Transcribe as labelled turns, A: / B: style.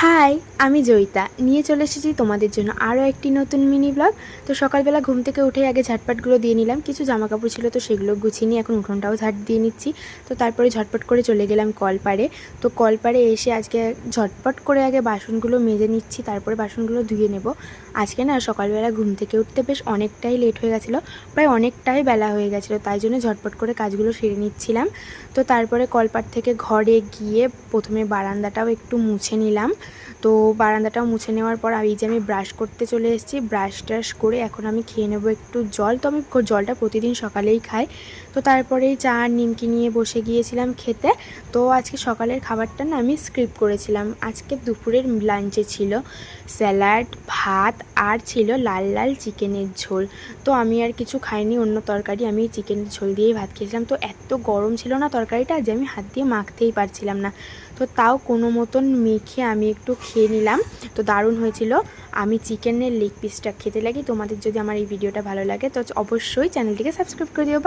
A: High, আমি জয়িতা নিয়ে চলে এসেছি তোমাদের জন্য আরও একটি নতুন মিনি ব্লগ। তো সকালবেলা ঘুম থেকে উঠে আগে ঝটপটগুলো দিয়ে নিলাম, কিছু জামাকাপড় ছিল তো সেগুলো গুছিয়ে নিয়ে এখন উঠোনটাও ঝাঁট দিয়ে নিচ্ছি। তো তারপরে ঝটপট করে চলে গেলাম কলপাড়ে। তো কলপাড়ে এসে আজকে ঝটপট করে আগে বাসনগুলো মেজে নিচ্ছি, তারপরে বাসনগুলো ধুয়ে নেব। আজকে না সকালবেলা ঘুম থেকে উঠতে বেশ অনেকটাই লেট হয়ে গেছিলো, প্রায় অনেকটাই বেলা হয়ে গেছিলো, তাই জন্য ঝটপট করে কাজগুলো সেরে নিচ্ছিলাম। তো তারপরে কলপাড় থেকে ঘরে গিয়ে প্রথমে বারান্দাটাও একটু মুছে নিলাম। তো বারান্দাটাও মুছে নেওয়ার পর এই যে আমি ব্রাশ করতে চলে এসেছি, ব্রাশ ট্রাশ করে এখন আমি খেয়ে নেবো একটু জল। তো আমি জলটা প্রতিদিন সকালেই খাই। তো তারপরেই চা আর নিমকি নিয়ে বসে গিয়েছিলাম খেতে। তো আজকে সকালের খাবারটা না আমি স্কিপ করেছিলাম। আজকে দুপুরের লাঞ্চে ছিল স্যালাড, ভাত আর ছিল লাল লাল চিকেনের ঝোল। তো আমি আর কিছু খাইনি অন্য তরকারি, আমি চিকেনের ঝোল দিয়েই ভাত খেয়েছিলাম। তো এত গরম ছিল না তরকারিটা যে আমি হাত দিয়ে মাখতেই পারছিলাম না। তো তাও কোনো মতন মেখে আমি একটু খেয়ে নিলাম। তো দারুণ হয়েছিল। আমি চিকেনের লেগ পিসটা খেতে লাগি। তোমাদের যদি আমার এই ভিডিওটা ভালো লাগে তো অবশ্যই চ্যানেলটিকে সাবস্ক্রাইব করে দিও।